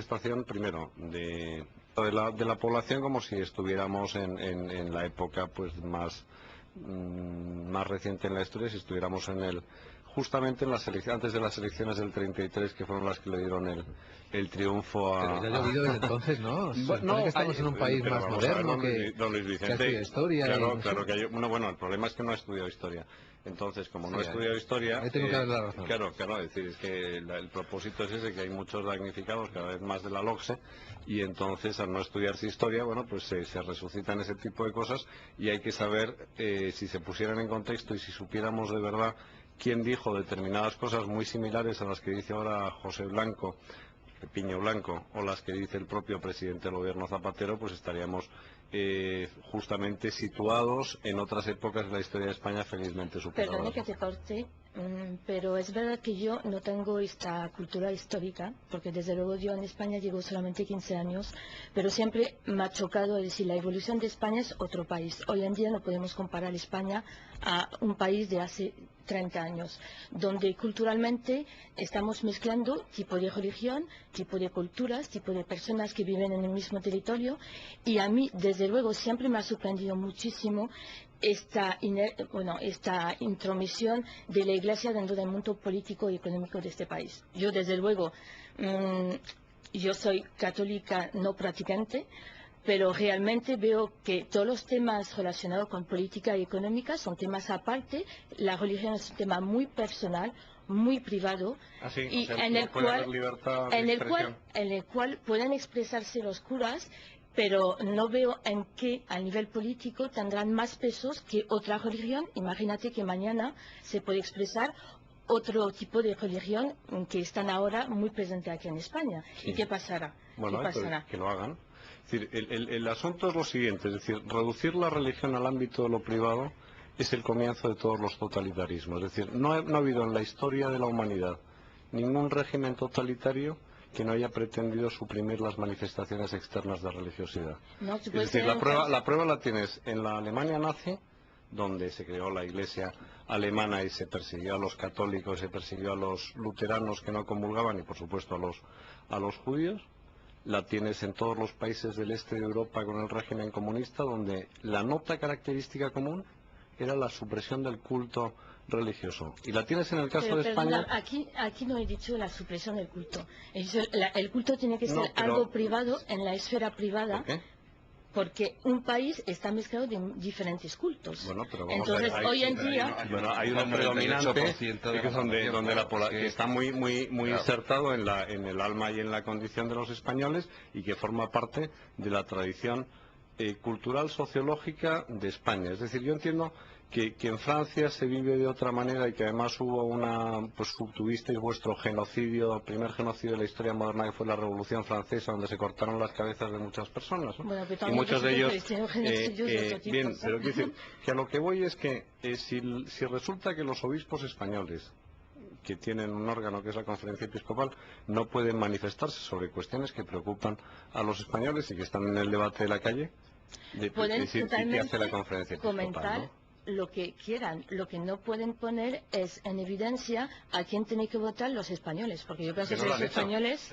manifestación, primero, de la población, como si estuviéramos en la época pues más reciente en la historia, si estuviéramos justamente antes de las elecciones del 33, que fueron las que le dieron el triunfo a... Pero ya ha llovido desde entonces, ¿no? Se supone que estamos en un país más moderno, don Luis Vicente, que ha estudiado historia. Claro que hay... Bueno, el problema es que no ha estudiado historia. Entonces, como no he estudiado historia... Ahí tengo que darle la razón. Claro, es decir, es que el propósito es ese, que hay muchos damnificados cada vez más de la LOCSE, y entonces, al no estudiarse historia, bueno, pues se resucitan ese tipo de cosas, y hay que saber, si se pusieran en contexto y si supiéramos de verdad quién dijo determinadas cosas muy similares a las que dice ahora José Blanco, Pepiño Blanco, o las que dice el propio presidente del gobierno Zapatero, pues estaríamos justamente situados en otras épocas de la historia de España felizmente superadas. Perdone que te corte, pero es verdad que yo no tengo esta cultura histórica, porque desde luego yo en España llevo solamente 15 años, pero siempre me ha chocado decir, la evolución de España es otro país. Hoy en día no podemos comparar España a un país de hace 30 años, donde culturalmente estamos mezclando tipo de religión, tipo de culturas, tipo de personas que viven en el mismo territorio, y a mí, desde luego, siempre me ha sorprendido muchísimo esta intromisión de la Iglesia dentro del mundo político y económico de este país. Yo, desde luego, yo soy católica no practicante, pero realmente veo que todos los temas relacionados con política y económica son temas aparte. La religión es un tema muy personal, muy privado, y en el cual pueden expresarse los curas, pero no veo en qué a nivel político tendrán más pesos que otra religión. Imagínate que mañana se puede expresar otro tipo de religión que están ahora muy presente aquí en España. Sí. ¿Y qué pasará? Bueno, ¿Qué pasará? Que lo hagan. Es decir, el asunto es lo siguiente, es decir, reducir la religión al ámbito de lo privado es el comienzo de todos los totalitarismos. Es decir, no ha habido en la historia de la humanidad ningún régimen totalitario que no haya pretendido suprimir las manifestaciones externas de religiosidad. No, es decir, la prueba la tienes en la Alemania nazi, donde se creó la Iglesia alemana y se persiguió a los católicos, se persiguió a los luteranos que no comulgaban y, por supuesto, a los judíos. La tienes en todos los países del este de Europa con el régimen comunista, donde la nota característica común era la supresión del culto religioso. Y la tienes en el caso de España... Aquí no he dicho la supresión del culto. He dicho, el culto tiene que ser algo privado, en la esfera privada. ¿Por qué? Porque un país está mezclado de diferentes cultos. Bueno, pero entonces, hoy en día... hay uno predominante que está muy insertado en el alma y en la condición de los españoles, y que forma parte de la tradición cultural, sociológica de España. Es decir, yo entiendo que en Francia se vive de otra manera, y que además hubo tuvisteis vuestro genocidio, el primer genocidio de la historia moderna, que fue la Revolución Francesa, donde se cortaron las cabezas de muchas personas, ¿no? Bueno, y muchos de ellos... bien, pero quiero decir que a lo que voy es que si resulta que los obispos españoles, que tienen un órgano que es la Conferencia Episcopal, no pueden manifestarse sobre cuestiones que preocupan a los españoles y que están en el debate de la calle, pueden ¿qué hace la Conferencia Episcopal? Comentar lo que quieran. Lo que no pueden poner es en evidencia a quién tienen que votar los españoles, porque yo pienso que los españoles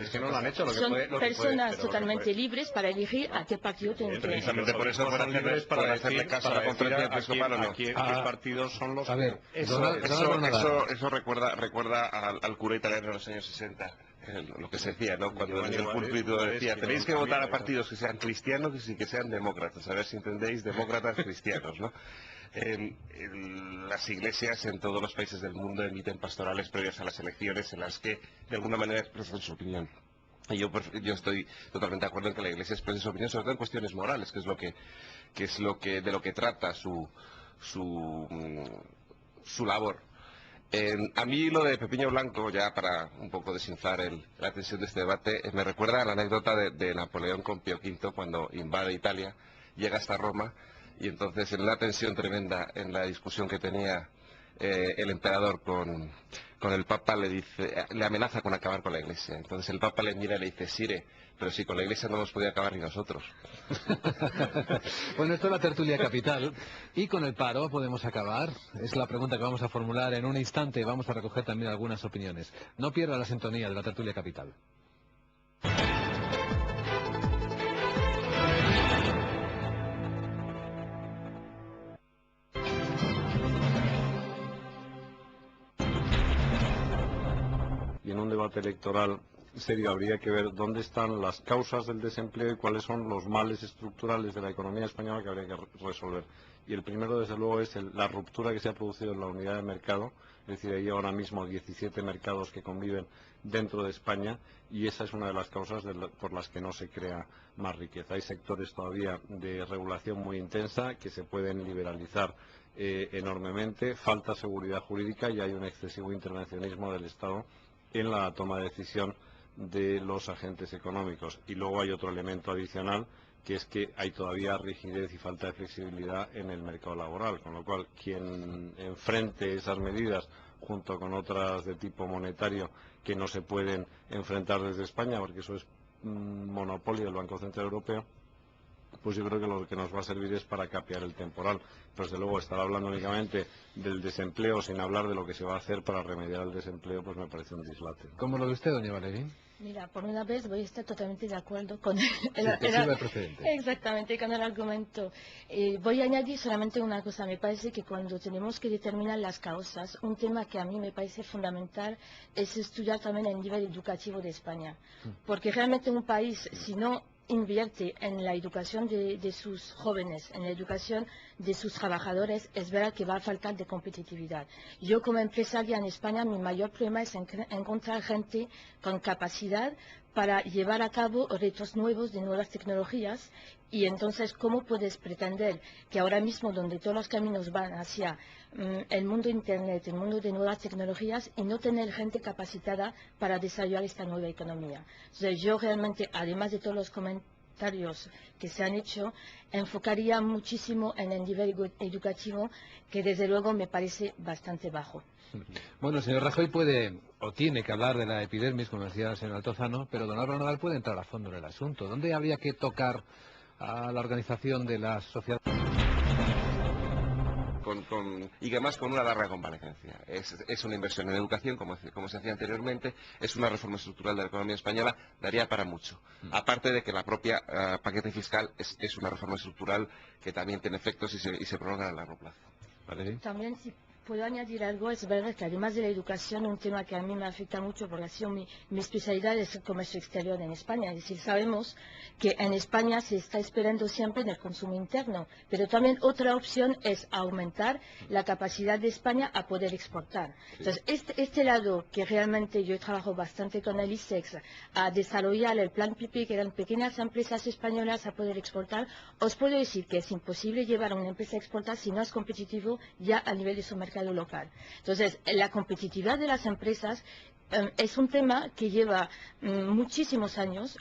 son personas totalmente libres para elegir a qué partido tienen que... Precisamente por eso fueron libres para hacerle caso a la Conferencia Episcopal, ¿o no? ¿Qué partidos son los... A ver, eso recuerda al cura italiano de los años 60. Lo que se decía, ¿no? Cuando desde el púlpito decía, tenéis que votar a partidos que sean cristianos y que sean demócratas, a ver si entendéis, demócratas cristianos, ¿no? Las iglesias en todos los países del mundo emiten pastorales previas a las elecciones en las que de alguna manera expresan su opinión. Y yo estoy totalmente de acuerdo en que la iglesia exprese su opinión, sobre todo en cuestiones morales, que es de lo que trata su labor. A mí lo de Pepiño Blanco, ya para un poco desinflar la tensión de este debate, me recuerda a la anécdota de Napoleón con Pío V cuando invade Italia, llega hasta Roma, y entonces en una tensión tremenda en la discusión que tenía el emperador con el Papa, le amenaza con acabar con la Iglesia. Entonces el Papa le mira y le dice, Sire, pero si con la Iglesia no hemos podido acabar ni nosotros. Bueno, esto es la tertulia capital. ¿Y con el paro podemos acabar? Es la pregunta que vamos a formular en un instante. Vamos a recoger también algunas opiniones. No pierda la sintonía de la tertulia capital. en un debate electoral serio habría que ver dónde están las causas del desempleo y cuáles son los males estructurales de la economía española que habría que resolver. Y el primero, desde luego, es la ruptura que se ha producido en la unidad de mercado, es decir, hay ahora mismo 17 mercados que conviven dentro de España y esa es una de las causas por las que no se crea más riqueza. Hay sectores todavía de regulación muy intensa que se pueden liberalizar enormemente, falta seguridad jurídica y hay un excesivo intervencionismo del Estado en la toma de decisión de los agentes económicos. Y luego hay otro elemento adicional, que es que hay todavía rigidez y falta de flexibilidad en el mercado laboral, con lo cual quien enfrente esas medidas junto con otras de tipo monetario que no se pueden enfrentar desde España, porque eso es un monopolio del Banco Central Europeo, pues yo creo que lo que nos va a servir es para capear el temporal. Pero desde luego estar hablando únicamente del desempleo sin hablar de lo que se va a hacer para remediar el desempleo, pues me parece un dislate. ¿Cómo lo ve usted, doña Valerín? Mira, por una vez voy a estar totalmente de acuerdo con Que sirva el precedente. exactamente, con el argumento. Voy a añadir solamente una cosa. Me parece que cuando tenemos que determinar las causas, un tema que a mí me parece fundamental es estudiar también el nivel educativo de España. Porque realmente un país, si no invierte en la educación de sus jóvenes, en la educación de sus trabajadores, es verdad que va a faltar de competitividad. Yo como empresaria en España, mi mayor problema es encontrar gente con capacidad para llevar a cabo retos nuevos de nuevas tecnologías. Y entonces, ¿cómo puedes pretender que ahora mismo, donde todos los caminos van hacia el mundo Internet, el mundo de nuevas tecnologías, y no tener gente capacitada para desarrollar esta nueva economía? Entonces, yo realmente, además de todos los comentarios que se han hecho, enfocaría muchísimo en el nivel educativo, que desde luego me parece bastante bajo. Bueno, el señor Rajoy puede o tiene que hablar de la epidermis, como decía el señor Altozano, pero don Álvaro Nadal puede entrar a fondo en el asunto. ¿Dónde habría que tocar a la organización de la sociedad? Y además con una larga convalecencia. Es una inversión en educación, como se hacía anteriormente, es una reforma estructural de la economía española, daría para mucho. Aparte de que la propia paquete fiscal es una reforma estructural que también tiene efectos y se prolonga a largo plazo. ¿Vale? También, si puedo añadir algo, es verdad que además de la educación, un tema que a mí me afecta mucho porque ha sido mi especialidad es el comercio exterior en España. Es decir, sabemos que en España se está esperando siempre en el consumo interno, pero también otra opción es aumentar la capacidad de España a poder exportar. Entonces, este lado que realmente yo trabajo bastante con el ISEX a desarrollar el plan PIPI, que eran pequeñas empresas españolas a poder exportar, os puedo decir que es imposible llevar a una empresa a exportar si no es competitivo ya a nivel de su mercado local. Entonces, la competitividad de las empresas es un tema que lleva muchísimos años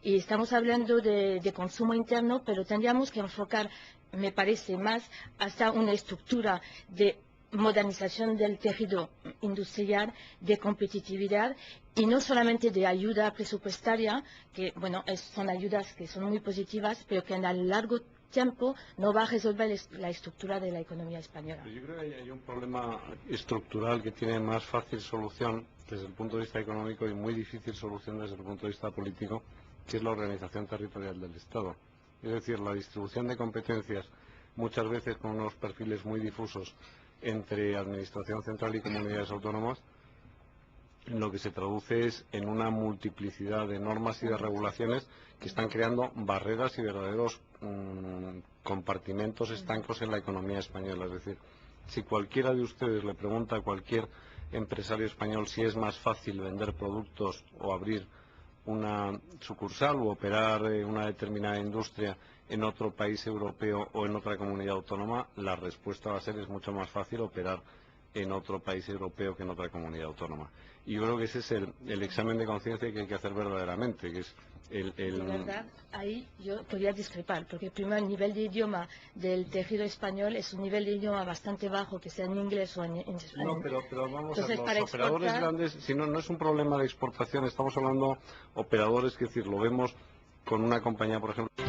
y estamos hablando de consumo interno, pero tendríamos que enfocar, me parece, más hasta una estructura de modernización del tejido industrial, de competitividad y no solamente de ayuda presupuestaria, que bueno, son ayudas que son muy positivas, pero que a largo tiempo no va a resolver la estructura de la economía española. Yo creo que hay un problema estructural que tiene más fácil solución desde el punto de vista económico y muy difícil solución desde el punto de vista político, que es la organización territorial del Estado. Es decir, la distribución de competencias, muchas veces con unos perfiles muy difusos entre Administración Central y comunidades autónomas, lo que se traduce es en una multiplicidad de normas y de regulaciones que están creando barreras y verdaderos compartimentos estancos en la economía española. Es decir, si cualquiera de ustedes le pregunta a cualquier empresario español si es más fácil vender productos o abrir una sucursal o operar una determinada industria en otro país europeo o en otra comunidad autónoma, la respuesta va a ser es mucho más fácil operar en otro país europeo que en otra comunidad autónoma. Y yo creo que ese es el examen de conciencia que hay que hacer verdaderamente, que es De verdad, ahí yo podría discrepar, porque primero el nivel de idioma del tejido español es un nivel de idioma bastante bajo, que sea en inglés o en español. No, pero vamos Entonces, a ver, para los operadores exportar, grandes, si no es un problema de exportación, estamos hablando operadores, que decir, lo vemos con una compañía, por ejemplo,